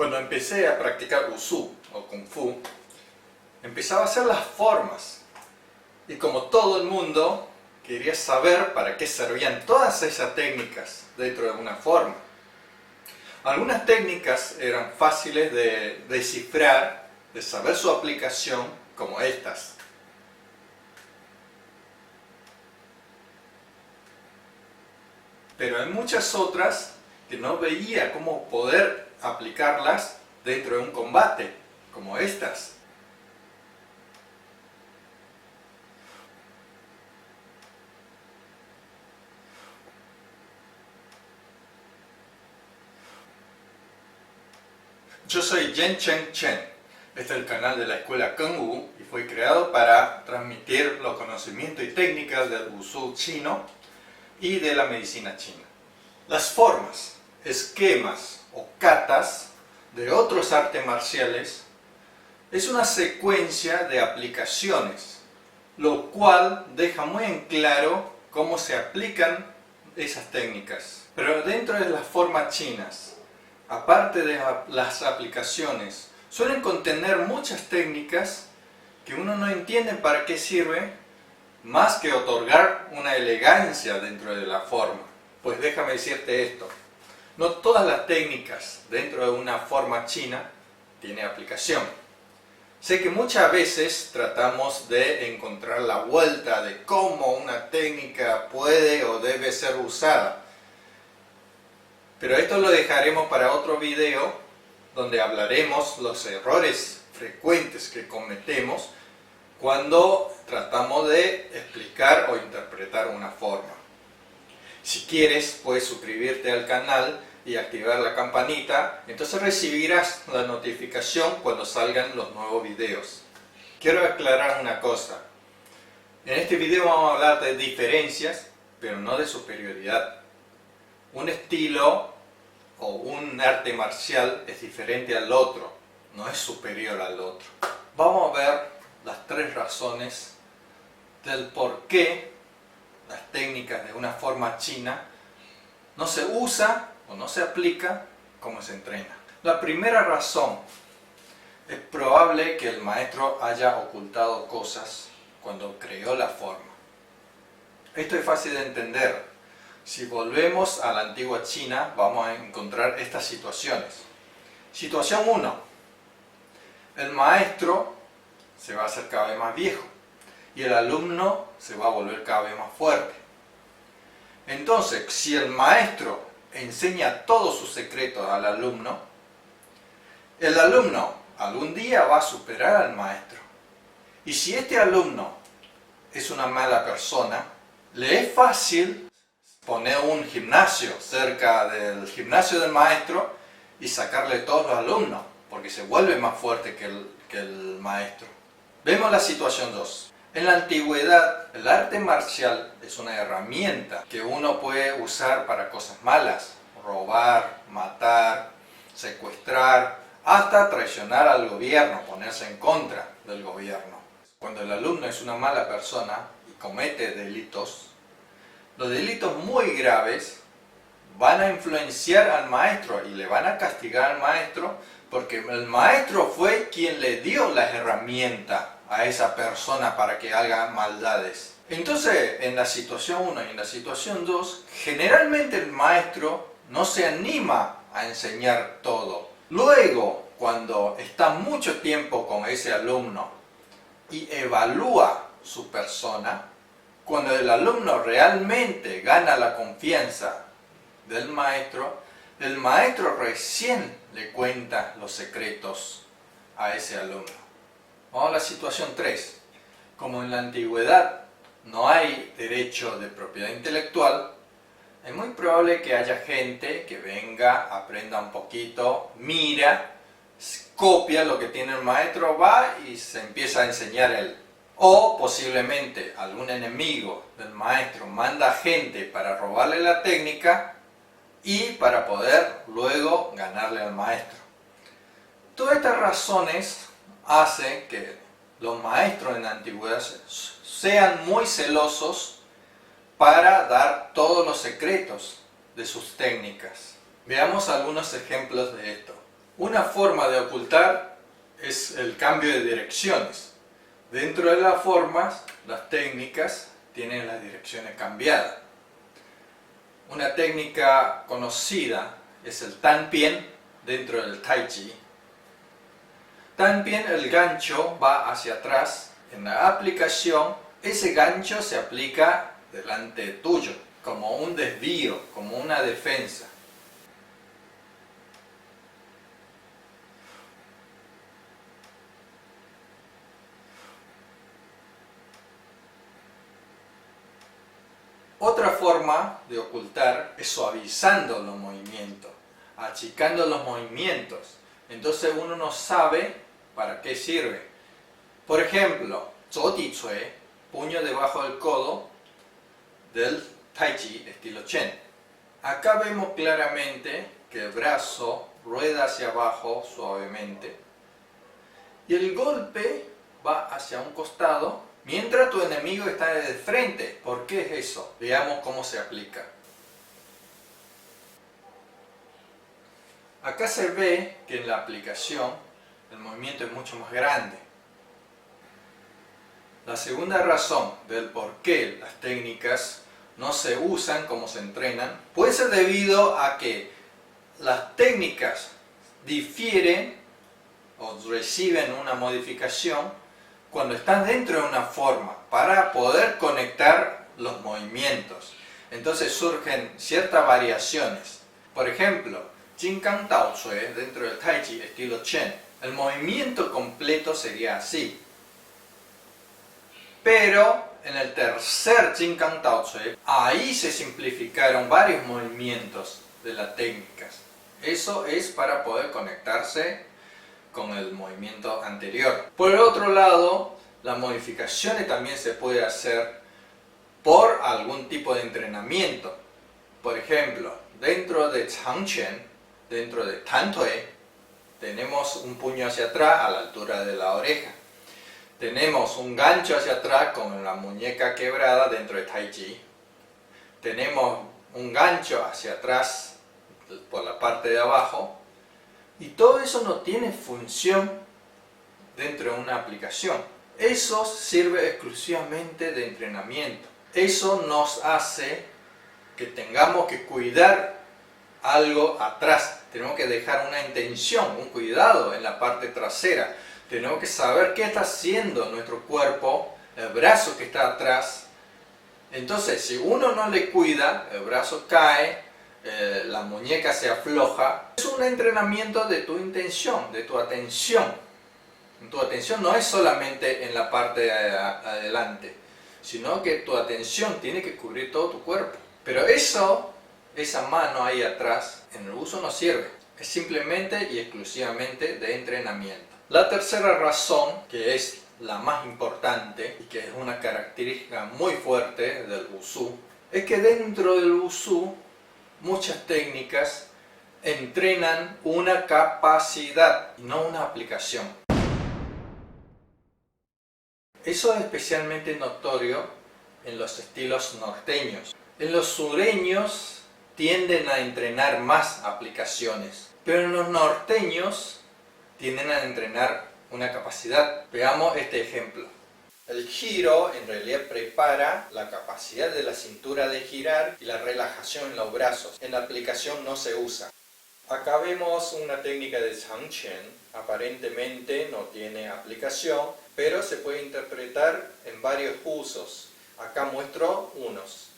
Cuando empecé a practicar Wushu o Kung Fu, empezaba a hacer las formas. Y como todo el mundo, quería saber para qué servían todas esas técnicas dentro de una forma. Algunas técnicas eran fáciles de descifrar, de saber su aplicación, como estas. Pero hay muchas otras que no veía cómo poder aplicarlas dentro de un combate, como estas. Yo soy Yen Cheng Chen. Este es el canal de la escuela Kung Wu y fue creado para transmitir los conocimientos y técnicas del Wushu chino y de la medicina china. Las formas, esquemas o katas de otros artes marciales es una secuencia de aplicaciones, lo cual deja muy en claro cómo se aplican esas técnicas. Pero dentro de las formas chinas, aparte de las aplicaciones, suelen contener muchas técnicas que uno no entiende para qué sirve, más que otorgar una elegancia dentro de la forma. Pues déjame decirte esto, no todas las técnicas dentro de una forma china tienen aplicación. Sé que muchas veces tratamos de encontrar la vuelta de cómo una técnica puede o debe ser usada. Pero esto lo dejaremos para otro video donde hablaremos los errores frecuentes que cometemos cuando tratamos de explicar o interpretar una forma. Si quieres, puedes suscribirte al canal y activar la campanita, entonces recibirás la notificación cuando salgan los nuevos videos. Quiero aclarar una cosa. En este video vamos a hablar de diferencias, pero no de superioridad. Un estilo o un arte marcial es diferente al otro, no es superior al otro. Vamos a ver las 3 razones del por qué las técnicas de una forma china no se usa o no se aplica como se entrena. La primera razón, es probable que el maestro haya ocultado cosas cuando creó la forma. Esto es fácil de entender. Si volvemos a la antigua China, vamos a encontrar estas situaciones. Situación 1. El maestro se va a hacer cada vez más viejo y el alumno se va a volver cada vez más fuerte. Entonces, si el maestro enseña todos sus secretos al alumno, el alumno algún día va a superar al maestro. Y si este alumno es una mala persona, le es fácil poner un gimnasio cerca del gimnasio del maestro y sacarle todos los alumnos, porque se vuelve más fuerte que el maestro. Vemos la situación 2. En la antigüedad, el arte marcial es una herramienta que uno puede usar para cosas malas, robar, matar, secuestrar, hasta traicionar al gobierno, ponerse en contra del gobierno. Cuando el alumno es una mala persona y comete delitos, los delitos muy graves van a influenciar al maestro y le van a castigar al maestro porque el maestro fue quien le dio las herramientas a esa persona para que haga maldades. Entonces, en la situación 1 y en la situación 2, generalmente el maestro no se anima a enseñar todo. Luego, cuando está mucho tiempo con ese alumno y evalúa su persona, cuando el alumno realmente gana la confianza del maestro, el maestro recién le cuenta los secretos a ese alumno. Vamos a la situación 3. Como en la antigüedad no hay derecho de propiedad intelectual, es muy probable que haya gente que venga, aprenda un poquito, mira, copia lo que tiene el maestro, va y se empieza a enseñar él. O posiblemente algún enemigo del maestro manda gente para robarle la técnica y para poder luego ganarle al maestro. Todas estas razones hacen que los maestros en la antigüedad sean muy celosos para dar todos los secretos de sus técnicas. Veamos algunos ejemplos de esto. Una forma de ocultar es el cambio de direcciones. Dentro de las formas, las técnicas tienen las direcciones cambiadas. Una técnica conocida es el Tanpian dentro del Tai Chi. Tanpian, el gancho va hacia atrás. En la aplicación, ese gancho se aplica delante tuyo, como un desvío, como una defensa. Otra forma de ocultar es suavizando los movimientos, achicando los movimientos. Entonces uno no sabe para qué sirve. Por ejemplo, Zhou Di Cui, puño debajo del codo del Tai Chi estilo Chen. Acá vemos claramente que el brazo rueda hacia abajo suavemente y el golpe va hacia un costado mientras tu enemigo está de frente. ¿Por qué es eso? Veamos cómo se aplica. Acá se ve que en la aplicación el movimiento es mucho más grande. La segunda razón del por qué las técnicas no se usan como se entrenan puede ser debido a que las técnicas difieren o reciben una modificación cuando están dentro de una forma para poder conectar los movimientos. Entonces surgen ciertas variaciones. Por ejemplo, Jin Kang Tao Cui dentro del Tai Chi estilo Chen. El movimiento completo sería así. Pero en el tercer Jin Kang Tao Cui, ahí se simplificaron varios movimientos de las técnicas. Eso es para poder conectarse con el movimiento anterior. Por el otro lado, las modificaciones también se puede hacer por algún tipo de entrenamiento. Por ejemplo, dentro de Changquan, dentro de Tan Tui, tenemos un puño hacia atrás a la altura de la oreja. Tenemos un gancho hacia atrás con la muñeca quebrada dentro de Tai Chi. Tenemos un gancho hacia atrás por la parte de abajo. Y todo eso no tiene función dentro de una aplicación. Eso sirve exclusivamente de entrenamiento. Eso nos hace que tengamos que cuidar algo atrás. Tenemos que dejar una intención, un cuidado en la parte trasera. Tenemos que saber qué está haciendo nuestro cuerpo, el brazo que está atrás. Entonces, si uno no le cuida, el brazo cae, la muñeca se afloja. Es un entrenamiento de tu intención, de tu atención. Tu atención no es solamente en la parte de adelante, sino que tu atención tiene que cubrir todo tu cuerpo. Pero esa mano ahí atrás, en el uso no sirve. Es simplemente y exclusivamente de entrenamiento. La tercera razón, que es la más importante y que es una característica muy fuerte del Wushu, es que dentro del Wushu muchas técnicas entrenan una capacidad y no una aplicación. Eso es especialmente notorio en los estilos norteños. En los sureños tienden a entrenar más aplicaciones, pero en los norteños tienden a entrenar una capacidad. Veamos este ejemplo. El giro en realidad prepara la capacidad de la cintura de girar y la relajación en los brazos. En la aplicación no se usa. Acá vemos una técnica de Changquan. Aparentemente no tiene aplicación, pero se puede interpretar en varios usos. Acá muestro unos.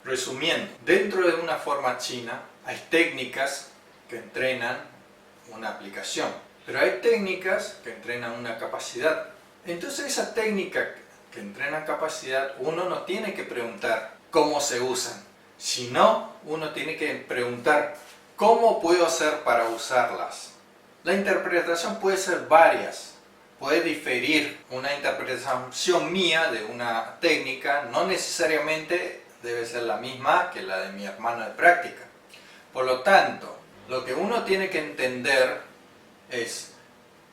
Resumiendo, dentro de una forma china hay técnicas que entrenan una aplicación, pero hay técnicas que entrenan una capacidad. Entonces esa técnica que entrena capacidad, uno no tiene que preguntar cómo se usan, sino uno tiene que preguntar cómo puedo hacer para usarlas. La interpretación puede ser varias, puede diferir. Una interpretación mía de una técnica no necesariamente debe ser la misma que la de mi hermano de práctica. Por lo tanto, lo que uno tiene que entender es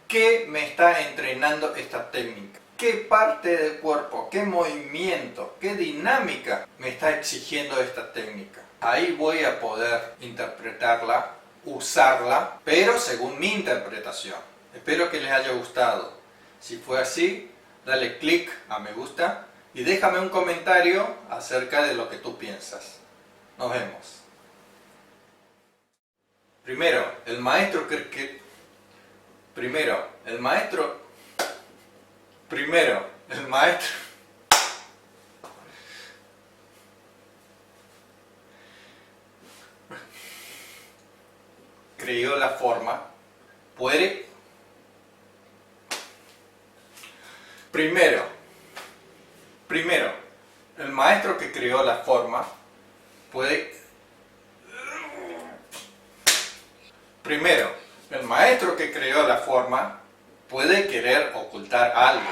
qué me está entrenando esta técnica, qué parte del cuerpo, qué movimiento, qué dinámica me está exigiendo esta técnica. ahí voy a poder interpretarla, usarla, pero según mi interpretación. Espero que les haya gustado. Si fue así, dale click a me gusta y déjame un comentario acerca de lo que tú piensas. Nos vemos. Primero, el maestro creó la forma, Primero, el maestro que creó la forma puede querer ocultar algo.